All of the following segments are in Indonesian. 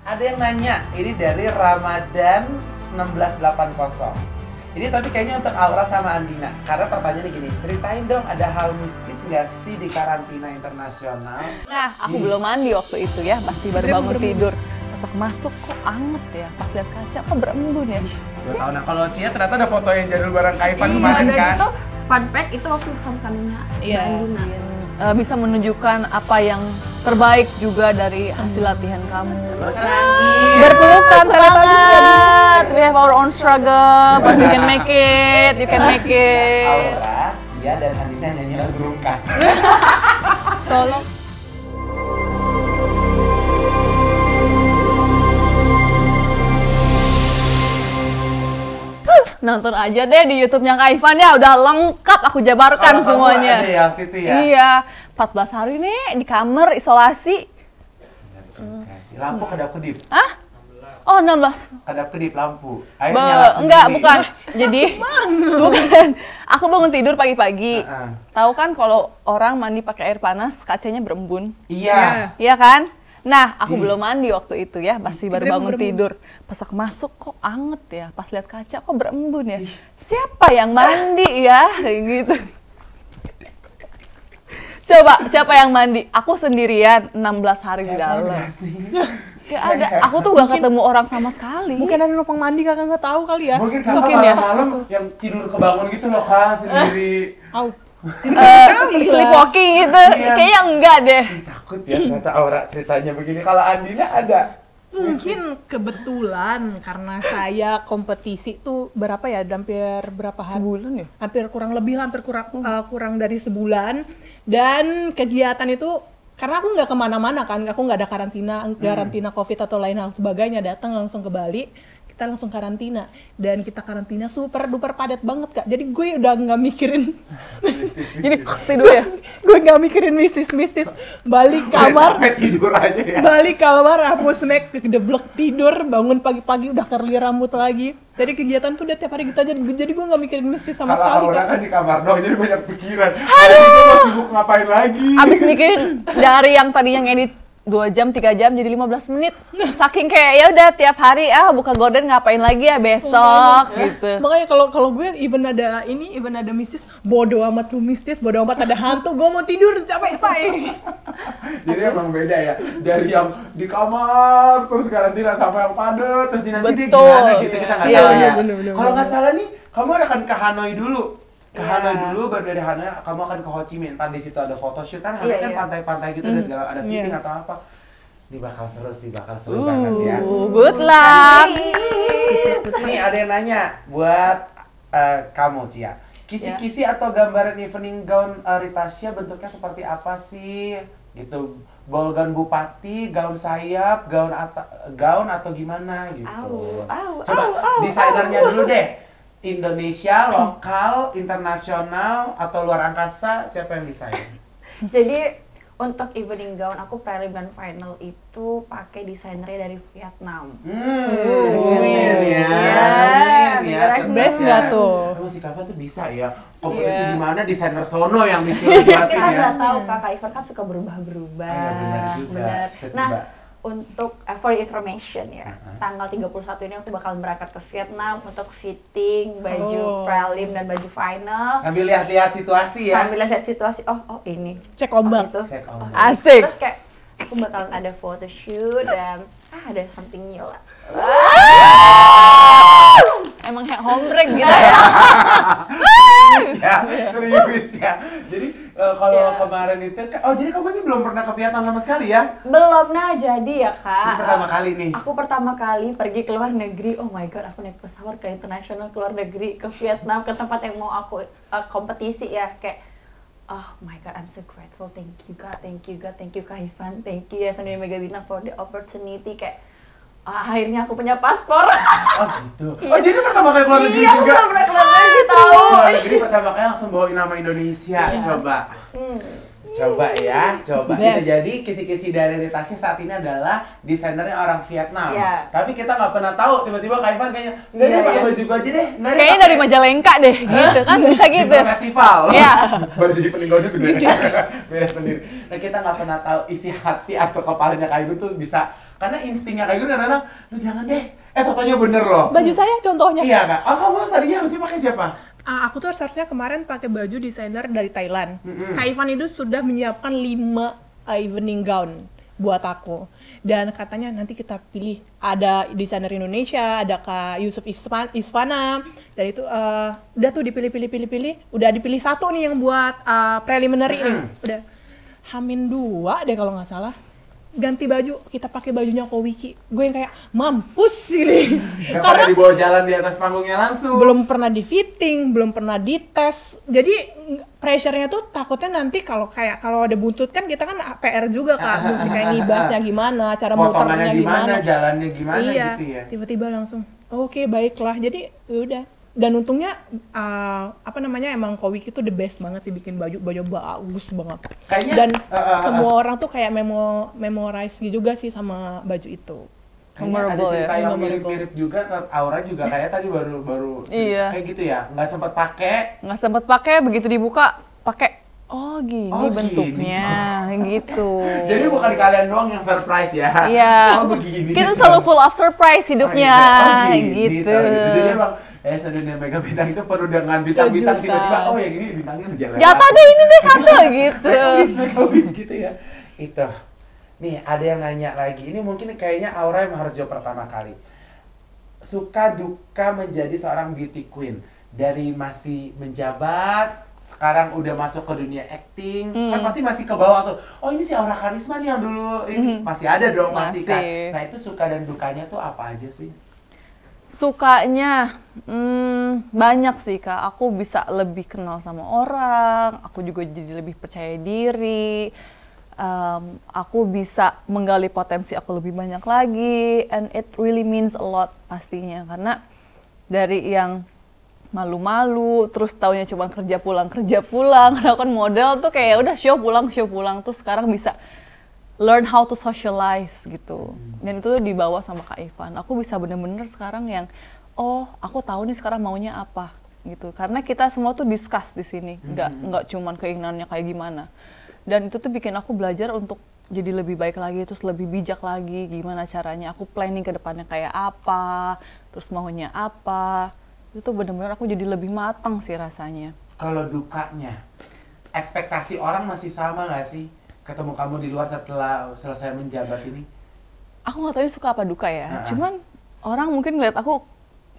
Ada yang nanya, ini dari Ramadan 1680. Ini tapi kayaknya untuk Aura sama Andina. Karena pertanyaannya gini, ceritain dong ada hal mistis nggak sih di karantina internasional? Nah, aku belum mandi waktu itu ya, masih baru bangun tidur. Pas aku masuk kok anget ya, pas lihat kaca kok berembun ya. Gue tau, nah kalau Cia ternyata ada foto yang jadul bareng Kaivan kemarin kan? Itu fun fact itu waktu homecoming-nya Andina. Bisa menunjukkan apa yang terbaik juga dari hasil latihan kamu. Berpelukan Semangat! We have our own struggle, but you can make it, you can make it. Aura, Cia dan Andina nyanyi lagu Rungkat. Tolong. Nonton aja deh di YouTube-nya Kak Ivan ya, udah lengkap aku jabarkan semuanya. Ada ya waktu itu ya? Iya, 14 hari nih di kamar isolasi. Lampu kedap-kedip? Hah? Oh, 16. Kedap-kedip lampu? Air nyala sendiri? Enggak, bukan. Jadi, bukan. Aku bangun tidur pagi-pagi. Tahu kan kalau orang mandi pakai air panas, kacanya berembun. Iya. Iya kan? Nah, aku belum mandi waktu itu ya, masih baru bangun tidur. Pas aku masuk kok anget ya, pas lihat kaca kok berembun ya. Siapa yang mandi ya? Kayak gitu. Coba, siapa yang mandi? Aku sendirian 16 hari di dalam. Gak ada, aku tuh gak ketemu orang sama sekali. Mungkin ada numpang mandi kakak nggak tahu kali ya. Mungkin kakak malam-malam yang tidur kebangun gitu loh kak, sendiri. Sleepwalking gitu, kayaknya enggak deh. Takut ya ternyata Aura ceritanya begini. Kalau Andina ada? Mungkin kebetulan karena saya kompetisi tuh berapa ya, hampir berapa hari? Sebulan ya? Hampir kurang kurang dari sebulan. Dan kegiatan itu karena aku nggak kemana-mana kan, aku nggak ada karantina COVID atau lain hal sebagainya, datang langsung ke Bali. Kita langsung karantina, dan kita karantina super duper padat banget kak, jadi gue udah nggak mikirin jadi tidur ya? Gue nggak mikirin mistis balik kamar, sampai tidur aja ya? Balik kamar, hapus make, gedeblok tidur, bangun pagi-pagi udah curly rambut lagi. Jadi kegiatan tuh udah tiap hari gitu aja, jadi gue nggak mikirin mistis sama sekali. Kalau orang kan di kamar doang, jadi banyak pikiran. Hari itu mau sibuk ngapain lagi? Abis mikirin dari yang tadinya ngedit 2 jam, 3 jam jadi 15 menit. Saking kayak ya udah tiap hari buka gorden ngapain lagi ya besok gitu. Makanya kalau gue even ada mistis, bodo amat lu mistis, bodo amat ada hantu, gue mau tidur capek saya. Jadi emang beda ya, dari yang di kamar terus karantina sampai yang padat, terus nanti dia gimana gitu kita nggak tahu ya. Kalau nggak salah nih, kamu akan ke Hanoi dulu. Ke Hanoi dulu, baru dari Hanoi kamu akan ke Ho Chi Minh. Tadi di situ ada photoshoot kan, Hanoi kan pantai-pantai gitu dan segala, ada fitting atau apa. Ini bakal seru sih, bakal seru banget ya. Good luck. Ini ada yang nanya buat kamu Cia. Kisi-kisi atau gambaran evening gown Rita Shia bentuknya seperti apa sih? Gitu. Ball gown bupati, gaun sayap, gaun atau gimana gitu. Coba desainernya dulu deh. Indonesia, lokal, internasional, atau luar angkasa, siapa yang desain? Jadi untuk evening gown aku prelim dan final itu pakai desainernya dari Vietnam. Amin ya. Best nggak tuh? Kamu si Kakak tuh bisa ya. Kompetisi gimana desainer sono yang bisa buatin ya. Kan nggak tahu Kak Ivan kan suka berubah-berubah. Iya benar juga. Nah, untuk for information ya, tanggal 31 ini aku bakal berangkat ke Vietnam untuk fitting baju prelim dan baju final. Sambil lihat-lihat situasi ya. Sambil lihat situasi, oh ini. Cek ombak. Cek ombak. Asik. Terus kayak aku bakalan ada photoshoot dan ada something new lah. Emang kayak home break gitu ya. Serius ya. Jadi kalau kemarin itu, jadi kamu ini belum pernah ke Vietnam sama sekali ya? Belum, nah jadi ya Kak. Ini pertama kali nih. Aku pertama kali pergi ke luar negeri. Oh my god, aku naik pesawat ke internasional ke luar negeri, ke Vietnam, ke tempat yang mau aku kompetisi ya. Kayak oh my god, I'm so grateful. Thank you God, thank you God, thank you Kak Ivan, thank you ya Sony Mega Bintang for the opportunity. Kayak akhirnya aku punya paspor. Oh gitu. Oh jadi pertama kali keluar negeri iya, juga? Iya, aku pernah keluar negeri tahu. Keluar negeri pertama kali langsung bawain nama Indonesia. Coba. Coba ya, coba. Itu jadi kisi-kisi dari Rita Shia saat ini adalah desainernya orang Vietnam. Tapi kita nggak pernah tau tiba-tiba Kak Ivan kayaknya nggak deh pakai baju gue aja deh. Kayaknya dari Majalengka deh, gitu kan bisa gitu. Di festival. Iya. Baru jadi peninggalan itu gede. Beda sendiri. Nah kita nggak pernah tahu isi hati atau kepalanya Kak Ibu tuh bisa Karena instingnya kayak gitu kadang-kadang, lu jangan deh. Totonya bener loh. Baju saya contohnya. Iya Kak. Oh, kamu tadinya harusnya pakai siapa? Aku tuh seharusnya kemarin pakai baju desainer dari Thailand. Kak Ivan itu sudah menyiapkan 5 evening gown buat aku. Dan katanya nanti kita pilih, ada desainer Indonesia, ada Kak Yusuf Isfana. Dan itu udah tuh dipilih, udah dipilih 1 nih yang buat preliminary nih. Udah Hamin 2 deh kalau nggak salah. Ganti baju, kita pakai bajunya Ko Wiki. Gue yang kayak mampus ini. Gak pernah dibawa jalan di atas panggungnya langsung. Belum pernah di fitting, belum pernah dites. Jadi pressure-nya tuh takutnya nanti kalau ada buntut kan kita kan PR juga Kak. Mesti kayak ngibasnya gimana, cara muternya gimana, jalannya gimana iya, gitu ya. Tiba-tiba langsung oke, baiklah. Jadi udah. Dan untungnya emang Ko Wiki tuh the best banget sih bikin baju bagus banget. Kayaknya, Dan semua orang tuh kayak memorize juga sih sama baju itu. Kayaknya ada cerita yang mirip-mirip juga, Aura juga kayak tadi baru Iya. kayak gitu ya, nggak sempat pakai, begitu dibuka pakai. Oh gini bentuknya, gitu. Jadi bukan kalian doang yang surprise ya? Iya. Oh begini. Kita selalu full of surprise hidupnya, gitu. Jadi emang sedunia Mega Bintang itu penuh dengan bintang-bintang, tiba-tiba oh ya gini bintangnya berjalan. Jatuh deh ini deh 1 gitu. Make a wish gitu ya. Itu. Nih ada yang nanya lagi. Ini mungkin kayaknya Aura yang harus jawab pertama kali. Suka duka menjadi seorang beauty queen dari masih menjabat, sekarang udah masuk ke dunia acting, kan pasti masih ke bawah tuh. Oh ini si Aura Karisma nih yang dulu ini masih ada dong pasti kan. Nah itu suka dan dukanya tuh apa aja sih? Sukanya banyak sih Kak. Aku bisa lebih kenal sama orang, aku juga jadi lebih percaya diri. Aku bisa menggali potensi aku lebih banyak lagi, and it really means a lot pastinya, karena dari yang malu-malu, terus taunya cuma kerja pulang, karena kan model tuh kayak udah show pulang, terus sekarang bisa learn how to socialize gitu. Dan itu dibawa sama Kak Ivan. Aku bisa bener-bener sekarang yang, oh aku tahu nih sekarang maunya apa gitu. Karena kita semua tuh discuss di sini, nggak cuman keinginannya kayak gimana. Dan itu tuh bikin aku belajar untuk jadi lebih baik lagi, terus lebih bijak lagi gimana caranya. Aku planning ke depannya kayak apa, terus maunya apa. Itu tuh bener-bener aku jadi lebih matang sih rasanya. Kalau dukanya, ekspektasi orang masih sama nggak sih? Ketemu kamu di luar setelah selesai menjabat ini? Aku nggak tahu ini suka apa duka ya. Cuman orang mungkin ngeliat aku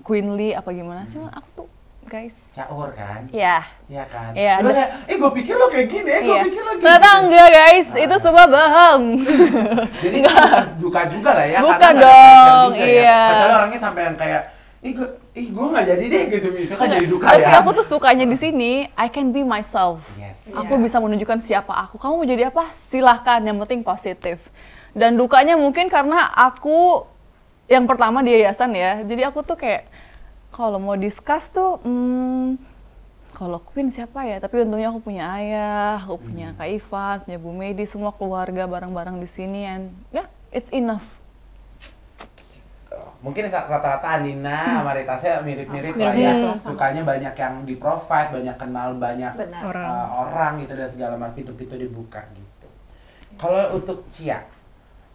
queenly apa gimana. Cuman aku tuh guys. Caur kan? Iya. Iya kan? Iya. Gue pikir lo kayak gini, gue pikir lo gini. Ternyata enggak guys, itu semua bohong. Jadi kan duka juga lah ya. Bukan dong, iya. Ya. Kecuali orangnya sampai yang kayak, gue nggak jadi deh gitu, itu kan jadi duka ya. Tapi aku tuh sukanya di sini, I can be myself. Yes. Aku bisa menunjukkan siapa aku. Kamu mau jadi apa? Silahkan, yang penting positif. Dan dukanya mungkin karena aku yang pertama di yayasan ya, jadi aku tuh kayak kalau mau discuss tuh, kalau Queen siapa ya? Tapi untungnya aku punya ayah, aku punya Kak Ivan, punya Bu Medi, semua keluarga bareng-barang di sini, and yeah, it's enough. Mungkin rata-rata Anina sama Ritasnya mirip-mirip lah ya. Sukanya banyak yang di-provide, banyak kenal banyak orang gitu, dan segala macam, pintu-pintu dibuka gitu. Kalau untuk Cia,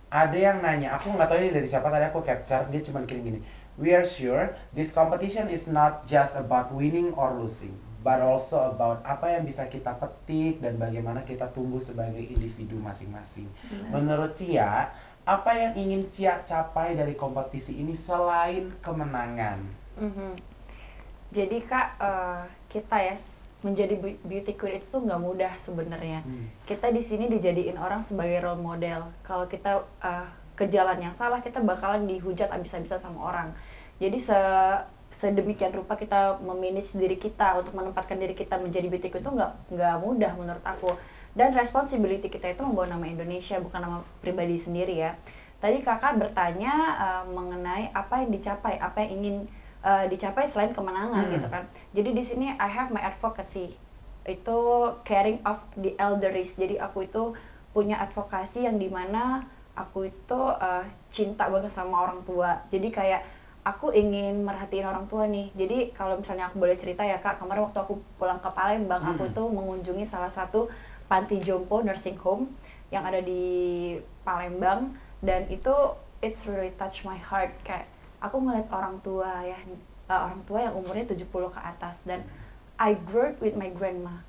ada yang nanya, aku nggak tahu ini dari siapa, tadi aku capture, dia cuma kirim gini. We are sure this competition is not just about winning or losing, but also about apa yang bisa kita petik dan bagaimana kita tumbuh sebagai individu masing-masing. Menurut Cia, apa yang ingin Cia capai dari kompetisi ini selain kemenangan? Jadi Kak, kita ya menjadi beauty queen itu tuh nggak mudah sebenarnya. Kita di sini dijadiin orang sebagai role model. Kalau kita ke jalan yang salah, kita bakalan dihujat abis-abisan sama orang. Jadi sedemikian rupa kita memanage diri kita untuk menempatkan diri kita menjadi beauty queen itu nggak mudah menurut aku. Dan responsibility kita itu membawa nama Indonesia, bukan nama pribadi sendiri ya. Tadi kakak bertanya mengenai apa yang dicapai, apa yang ingin dicapai selain kemenangan gitu kan. Jadi di sini I have my advocacy, itu caring of the elders. Jadi aku itu punya advokasi yang dimana aku itu cinta banget sama orang tua. Jadi kayak aku ingin merhatiin orang tua nih. Jadi kalau misalnya aku boleh cerita ya Kak, kemarin waktu aku pulang ke Palembang, aku itu mengunjungi salah satu panti jompo nursing home yang ada di Palembang, dan itu it's really touch my heart. Kayak aku ngeliat orang tua ya, orang tua yang umurnya 70 ke atas, dan I grew up with my grandma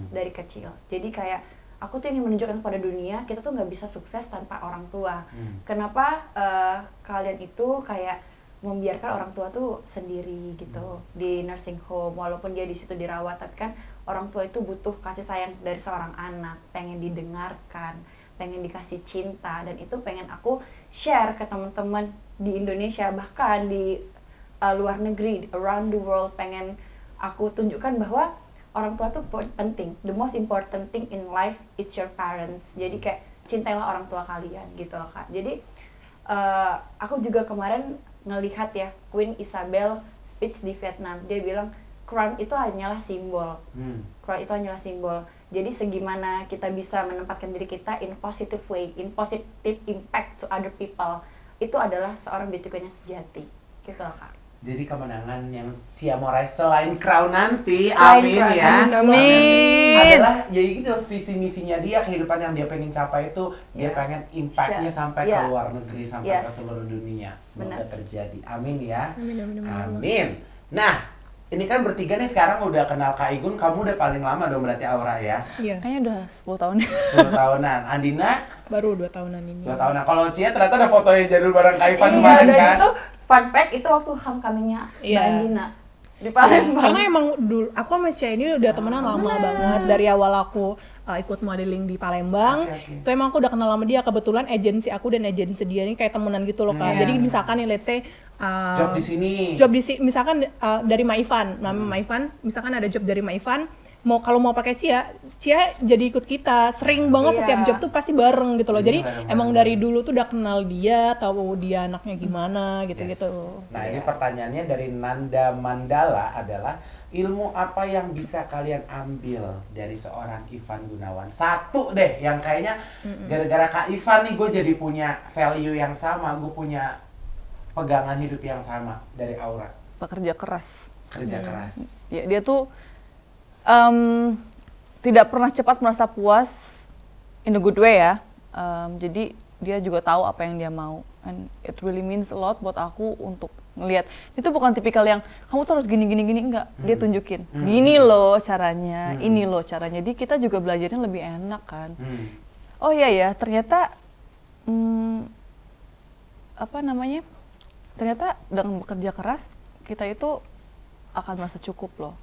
dari kecil. Jadi kayak aku tuh ingin menunjukkan pada dunia kita tuh nggak bisa sukses tanpa orang tua. Kenapa kalian itu kayak membiarkan orang tua tuh sendiri gitu di nursing home, walaupun dia di situ dirawat, tapi kan orang tua itu butuh kasih sayang dari seorang anak, pengen didengarkan, pengen dikasih cinta, dan itu pengen aku share ke teman-teman di Indonesia, bahkan di luar negeri, around the world. Pengen aku tunjukkan bahwa orang tua tuh penting. The most important thing in life it's your parents. Jadi kayak cintailah orang tua kalian gitu loh Kak. Jadi aku juga kemarin ngelihat ya Queen Isabel speech di Vietnam. Dia bilang crown itu hanyalah simbol. Crown itu hanyalah simbol. Jadi segimana kita bisa menempatkan diri kita in positive way, in positive impact to other people, itu adalah seorang beauty queen yang sejati. Gitu loh Kak. Jadi kemenangan yang Cia mau raih selain crown nanti, Selain amin crown, ya. Amin. Adalah ya gitu visi misinya dia, kehidupan yang dia pengen capai itu dia pengen impactnya sampai ke luar negeri, sampai ke seluruh dunia. Semoga terjadi, amin ya. Amin. Nah, ini kan bertiga nih sekarang udah kenal Kak Igun, kamu udah paling lama dong berarti Aura ya? Iya. Kayaknya udah 10 tahun. 10 tahunan. Andina? Baru 2 tahunan ini. 2 tahunan. Kalau Cia ternyata ada fotonya jadul bareng Kak Ivan Iya, kemarin dan kan? itu fun fact, itu waktu homecomingnya Mbak Andina di Palembang. Karena emang dulu aku sama Cia ini udah temenan lama banget dari awal aku ikut modeling di Palembang. Itu emang aku udah kenal sama dia, kebetulan agensi aku dan agensi dia ini kayak temenan gitu loh Kak. Jadi misalkan nih let's say job di sini. Misalkan dari Maivan, nama Maivan, misalkan ada job dari Maivan, kalau mau pakai Cia jadi ikut kita. Sering banget setiap job tuh pasti bareng gitu loh. Jadi emang dari dulu tuh udah kenal dia, tahu dia anaknya gimana gitu-gitu. Nah, ini pertanyaannya dari Nanda Mandala adalah ilmu apa yang bisa kalian ambil dari seorang Ivan Gunawan? Satu deh yang kayaknya gara-gara Kak Ivan nih gue jadi punya value yang sama, gue punya pegangan hidup yang sama dari Aura. Pekerja keras. Kerja keras. Ya, dia tuh tidak pernah cepat merasa puas, in a good way ya. Jadi dia juga tahu apa yang dia mau, and it really means a lot buat aku untuk ngelihat. Itu bukan tipikal yang kamu tuh harus gini enggak. Dia tunjukin, gini loh caranya, ini loh caranya. Jadi kita juga belajarnya lebih enak kan. Oh iya ya, ternyata ternyata dengan bekerja keras kita itu akan merasa cukup loh.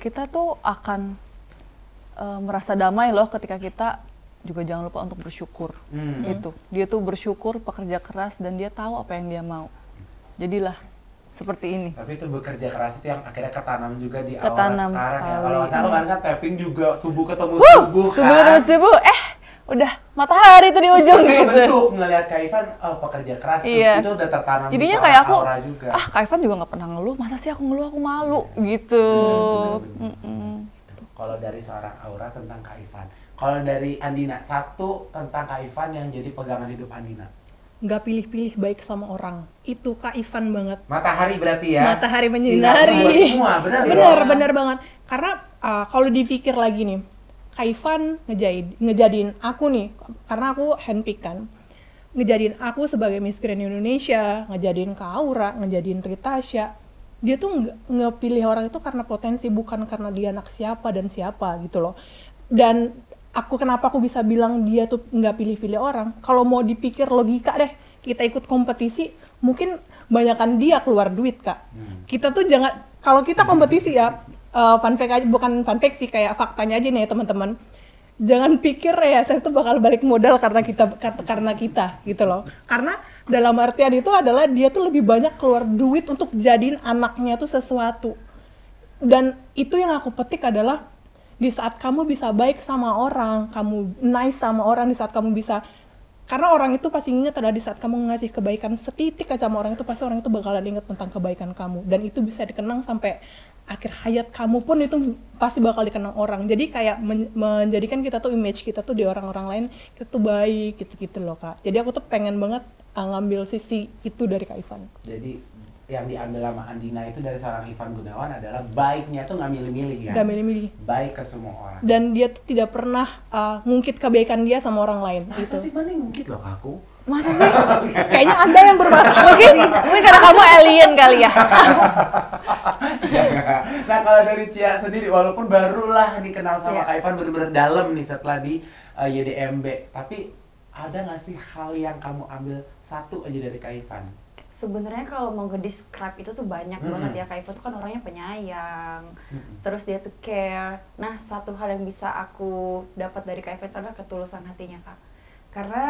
Kita tuh akan merasa damai loh ketika kita juga jangan lupa untuk bersyukur. Itu dia tuh bersyukur, pekerja keras, dan dia tahu apa yang dia mau. Jadilah seperti ini. Tapi itu bekerja keras itu yang akhirnya ketanam juga di Aura Ketanam sekarang ya. sekali. Kalau nggak salah kemarin kan tapping juga subuh ketemu subuh kan. Subuh ketemu subuh, udah matahari tuh di ujung Itu gitu. bentuk ngelihat Kak Ivan, pekerja keras itu udah tertanam jadinya di kayak aku, Aura juga. Kak Ivan juga nggak pernah ngeluh, masa sih aku ngeluh, aku malu gitu. Kalau dari seorang Aura tentang Kak Ivan. Kalau dari Andina, satu tentang Kak Ivan yang jadi pegangan hidup Andina. Nggak pilih-pilih baik sama orang. Itu Kak Ivan banget. Matahari berarti ya? Matahari Sinar menyinari. buat semua, Bener banget. Karena kalau dipikir lagi nih, Kak Ivan ngejadiin aku nih, karena aku handpick kan, ngejadiin aku sebagai Miss Grand Indonesia, ngejadiin Kak Aura, ngejadiin Ritasha. Dia tuh ngepilih orang itu karena potensi, bukan karena dia anak siapa dan siapa gitu loh. Dan kenapa aku bisa bilang dia tuh nggak pilih-pilih orang? Kalau mau dipikir logika deh, kita ikut kompetisi, mungkin banyakan dia keluar duit Kak. Kita tuh jangan, kalau kita kompetisi ya, fun fact aja, bukan fun fact sih, kayak faktanya aja nih teman-teman. Jangan pikir ya saya tuh bakal balik modal karena kita gitu loh. Karena dalam artian itu adalah dia tuh lebih banyak keluar duit untuk jadiin anaknya tuh sesuatu. Dan itu yang aku petik adalah di saat kamu bisa baik sama orang, kamu nice sama orang, di saat kamu bisa, karena orang itu pasti ingat adalah di saat kamu ngasih kebaikan setitik aja sama orang itu, pasti orang itu bakalan ingat tentang kebaikan kamu, dan itu bisa dikenang sampai akhir hayat kamu pun, itu pasti bakal dikenang orang. Jadi kayak menjadikan kita tuh image kita tuh di orang-orang lain kita tuh baik gitu-gitu loh Kak. Jadi aku tuh pengen banget ngambil sisi itu dari Kak Ivan. Jadi yang diambil sama Andina itu dari seorang Ivan Gunawan adalah baiknya tuh nggak milih-milih kan? Nggak milih-milih. Baik ke semua orang. Dan dia tuh tidak pernah ngungkit kebaikan dia sama orang lain. Masa gitu. sih mana ngungkit loh Kak aku? Masa sih? Kayaknya Anda yang bermasalah. Mungkin karena kamu alien kali ya. Nah kalau dari Cia sendiri, walaupun barulah dikenal sama Iya. Kak Ivan bener-bener dalam nih setelah di YDMB, tapi ada nggak sih hal yang kamu ambil satu aja dari Kak Ivan? Sebenarnya kalau mau nge-describe itu tuh banyak banget ya. Kak Ivan tuh kan orangnya penyayang, terus dia tuh care. Nah, satu hal yang bisa aku dapat dari Kak Ivan itu adalah ketulusan hatinya, Kak. Karena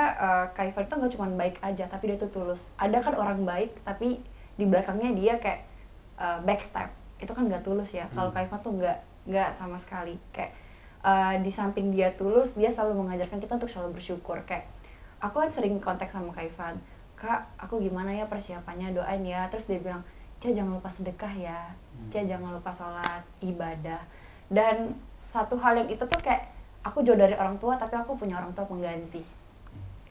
Kak Ivan tuh nggak cuma baik aja, tapi dia tuh tulus. Ada kan orang baik, tapi di belakangnya dia kayak backstab. Itu kan nggak tulus ya. Kalau Kak Ivan tuh nggak sama sekali. Kayak di samping dia tulus, dia selalu mengajarkan kita untuk selalu bersyukur. Kayak aku kan sering kontak sama Kak Ivan, Kak, aku gimana ya persiapannya, doain ya. Terus dia bilang, Cia jangan lupa sedekah ya, Cia jangan lupa sholat, ibadah. Dan satu hal yang itu tuh kayak, aku jauh dari orang tua, tapi aku punya orang tua pengganti.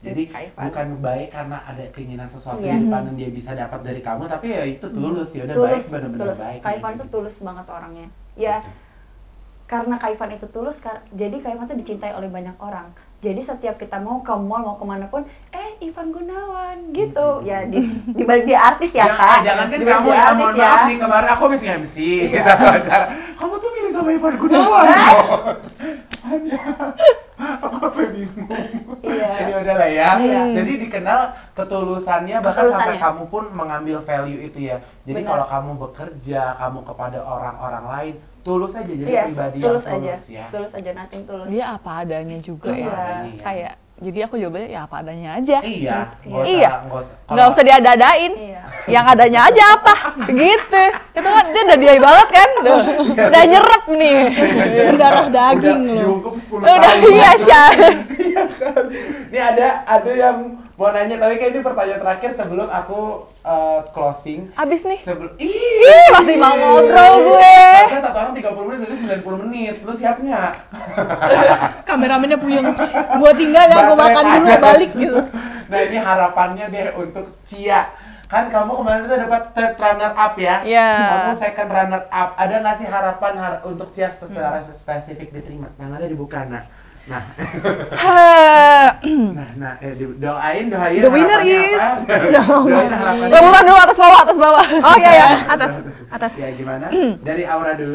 Jadi Kak Ivan. bukan baik karena ada keinginan sesuatu Iya. di depan yang dia bisa dapat dari kamu, tapi ya itu tulus, ya udah baik, Tulus, benar-benar tulus. baik. Kak Ivan tuh tulus banget orangnya. Ya, karena Kak Ivan itu tulus, jadi Kak Ivan tuh dicintai oleh banyak orang. Jadi setiap kita mau ke mall, mau kemana pun, Ivan Gunawan, gitu. Ya, di balik dia artis ya, Kak. Jangan kan Di balik kamu dia ya, artis mohon ya. maaf nih, kemarin aku habis nge-MC Iya. satu acara. Kamu tuh mirip sama Ivan Gunawan. Hanya, aku sampai bingung. Iya. Ini udah lah ya. Iya. Jadi dikenal ketulusannya, bahkan sampai Ketulusannya. kamu pun mengambil value itu ya. Jadi Benar. kalau kamu bekerja, kamu kepada orang-orang lain, tulus aja, jadi Yes, pribadi tulus yang tulus aja. ya. Tulus aja, nothing tulus. Dia apa adanya juga Iya. ya. Adanya ya. Kayak jadi aku jawabannya ya apa adanya aja. Iya, Iya. nggak Nggak usah diada-adain. Iya. Yang adanya aja apa? Gitu. Itu kan dia udah dia banget kan? Tuh. Udah nyerep nih. Darah daging udah loh. diungkup 10 Udah tahun. iya, Syah. Iya kan. Ini ada yang mau nanya, tapi kayak ini pertanyaan terakhir sebelum aku closing. Abis nih. Sebelum Ih, masih mau ngobrol gue. Saya satu orang 30 menit, jadi 90 menit. Lu siapnya? Kameramennya puyeng. Gua tinggal ya, gua Baterai makan dulu panas. balik gitu. Nah, ini harapannya deh untuk Cia. Kan kamu kemarin tuh dapat third runner up ya? Iya. Kamu second runner up. Ada nggak sih harapan untuk Cia secara spesifik diterima? Yang ada dibuka, Nah, doain The winner harapannya is- apa? Doain harapannya. Rebutan dulu atas bawah, atas bawah. Oh iya ya, atas. Ya gimana? Dari Aura dulu.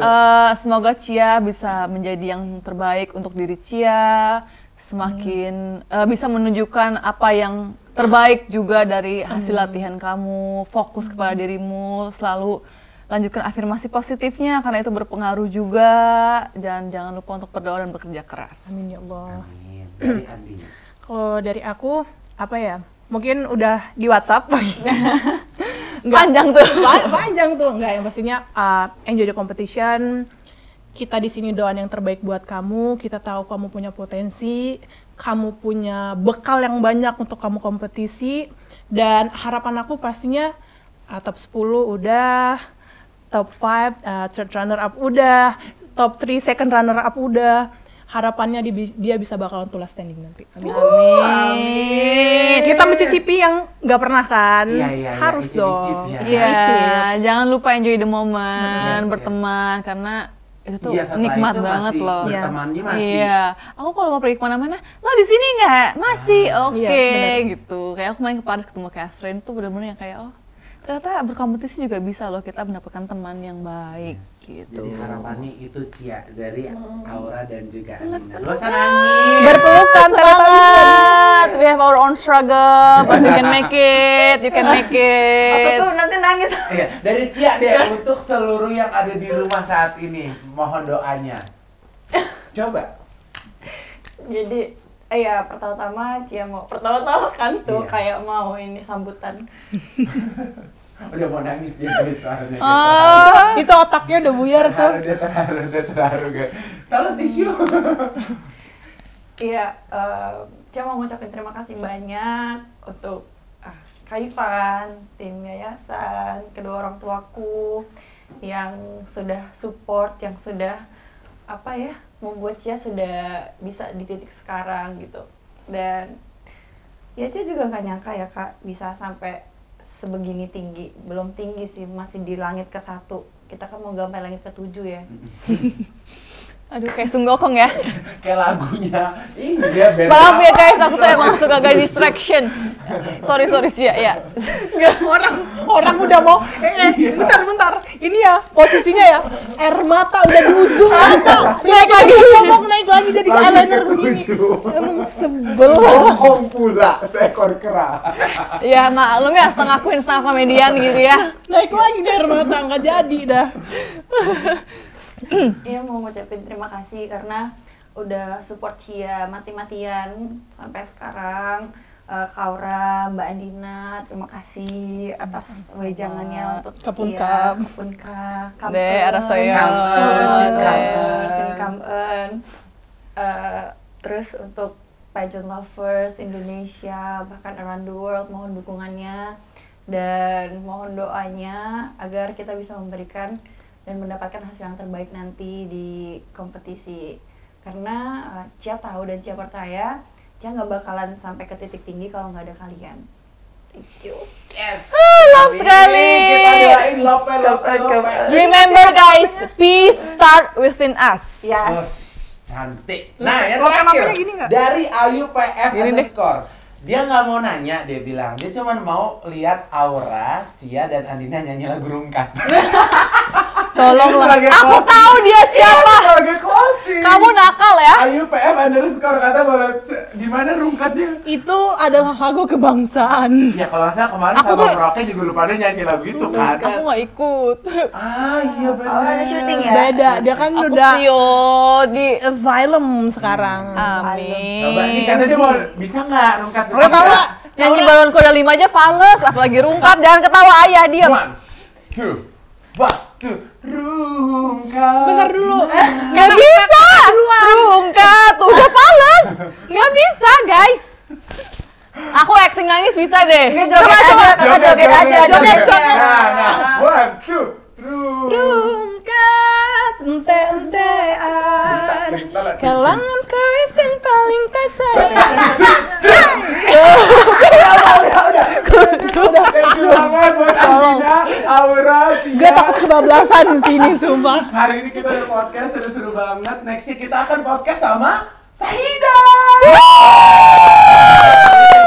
Semoga Cia bisa menjadi yang terbaik untuk diri Cia, semakin bisa menunjukkan apa yang terbaik juga dari hasil latihan kamu, fokus kepada dirimu, selalu lanjutkan afirmasi positifnya karena itu berpengaruh juga, dan jangan lupa untuk berdoa dan bekerja keras. Amin ya Allah. Amin. Dari Andi. Kalau dari aku, apa ya? Mungkin udah di WhatsApp. Panjang tuh. Panjang tuh. Enggak, yang pastinya enjoy the competition. Kita di sini doain yang terbaik buat kamu. Kita tahu kamu punya potensi, kamu punya bekal yang banyak untuk kamu kompetisi. Dan harapan aku pastinya top 10 udah, top 5 third runner up udah, top 3 second runner up udah. Harapannya dia bisa bakalan tulas standing nanti. Amin. Amin. Kita mencicipi yang nggak pernah kan? Iya, Harus icip-icip dong. ya. Iya, Icip-icip. jangan lupa enjoy the moment, Yes, berteman, karena itu tuh Iya, setelah nikmat itu banget masih loh. bertemannya masih. Iya, aku kalau mau pergi kemana-mana, lo di sini nggak? Masih, oke, Iya, bener. gitu. Kayak aku main ke Paris ketemu Catherine tuh bener-bener yang kayak ternyata berkompetisi juga bisa loh kita mendapatkan teman yang baik, gitu. Jadi harapannya itu Cia dari Aura dan juga Alina. Gak usah nangis. Berpelukan, Semangat! We have our own struggle, but you can make it, you can make Aku it. tuh nanti nangis. Iya, dari Cia deh untuk seluruh yang ada di rumah saat ini, mohon doanya. Coba. Jadi pertama-tama Cia mau pertama-tama kan tuh Iya. kayak mau ini sambutan. Udah mau nangis dia guys soalnya. Itu otaknya udah buyar tuh. Dia terharu guys. Taruh tisu. Iya, Cia mau ngucapin terima kasih banyak untuk Kak Ivan, tim yayasan, kedua orang tuaku yang sudah support, yang sudah membuat Cia sudah bisa di titik sekarang gitu. Dan ya Cia juga nggak nyangka ya Kak bisa sampai sebegini tinggi. Belum tinggi sih, masih di langit ke-1. Kita kan mau gapai langit ke-7 ya. Aduh, kayak Sunggokong ya. Kayak lagunya. Ini dia band. Maaf ya guys, aku tuh emang suka gak distraction. Sorry Cia, ya. Orang udah mau bentar. Ini ya posisinya ya. Air mata udah di ujung mata. Naik lagi jadi eyeliner begini. Emang sebel. Bokong pula seekor kera. Ya maklum ya, setengah queen, setengah komedian gitu ya. Naik lagi di air mata, nggak jadi dah. Iya, mau ngucapin terima kasih karena udah support Cia mati-matian sampai sekarang. Kaura, Mbak Andina, terima kasih atas wejangannya untuk Cia. Kapunka, 네, 알았어요. Sinkampen. Terus untuk pageant lovers Indonesia, bahkan around the world, mohon dukungannya dan mohon doanya agar kita bisa memberikan dan mendapatkan hasil yang terbaik nanti di kompetisi. Karena Cia tahu dan Cia percaya Cia nggak bakalan sampai ke titik tinggi kalau nggak ada kalian. Thank you. Yes. Love sekali. Kita doain love. Remember guys, peace start within us. Yes. Cantik. Nah, yang Lokan terakhir apanya gini nggak? dari Ayu PF Gini deh. underscore. Dia nggak mau nanya, dia bilang dia cuma mau lihat Aura, Cia dan Andina nyanyi lagu Rungkat. Tolonglah. Ini sebagai Aku closing. tahu dia siapa. Sebagai closing. Kamu nakal ya. Ayu PF underscore kata boleh gimana Rungkatnya? Itu adalah lagu kebangsaan. Ya kalau nggak salah kemarin Aku sama tuh- Rocky juga lupa dia nyanyi lagu itu kan. Aku nggak ikut. Ah iya benar. Oh, ada syuting ya? Beda, dia kan Aku udah Sio di. film sekarang. Amin. Coba ini katanya dia mau bisa nggak Rungkat? Lo tau nggak? Nyanyi balon kuda 5 aja fales, apalagi Rungkat. Jangan ketawa ayah dia. 1, 2, 1, Rungkat. Bentar dulu. Nggak bisa. Rungkat udah fales. Nggak bisa guys. Aku acting nangis bisa deh. Ini joget aja, joget aja, joget. Nah, 1, 2, Rungkat ente-entean kalangan kois yang paling tak sayang. Udah, thank you banget buat Andina, Aura, Cia. Gue takut kebablasan di sini, sumpah. Hari ini kita ada podcast, seru-seru banget. Nextnya kita akan podcast sama Sahida.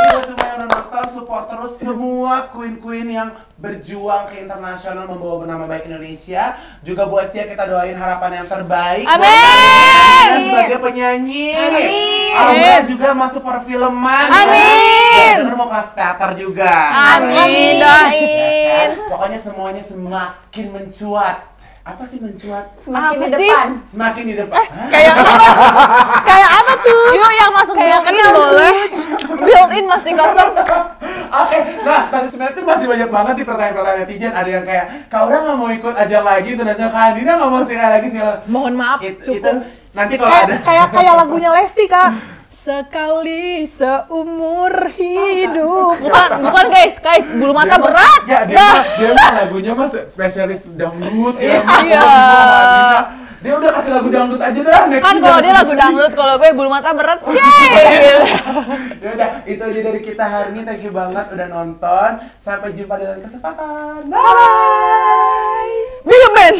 Buat semua yang udah nonton, support terus semua queen-queen yang berjuang ke internasional membawa nama baik Indonesia. Juga buat Cia kita doain harapan yang terbaik. Amin. Buat Andina sebagai penyanyi. Amin. Aura juga masuk perfilman. Amin. Dan mau kelas teater juga. Amin, Ya doain. kan? Pokoknya semuanya semakin mencuat. Apa sih mencuat? Semakin Apa di sih? depan. Semakin di depan. Hah? Kayak apa tuh? Yuk yang masuk built-in boleh. Built-in masih kosong. Oke, nah tadi sebenarnya tuh masih banyak banget di pertanyaan-pertanyaan netizen. Ada yang kayak, Kak Aura nggak mau ikut ajang lagi, terus Kak Andina nggak mau sekali lagi sih. Mohon maaf, Itu cukup. nanti kalau ada. Kayak lagunya Lesti, Kak. Sekali seumur hidup. Bukan guys, bulu mata berat. Ya, dia mah lagunya mah spesialis dangdut ya. Iya. Dia udah kasih lagu dangdut aja dah. Next Kan kalau dia lagu dangdut, kalau gue bulu mata berat, shay. Ya udah, itu aja dari kita hari ini. Thank you banget udah nonton. Sampai jumpa di lain kesempatan. Bye. Be a man.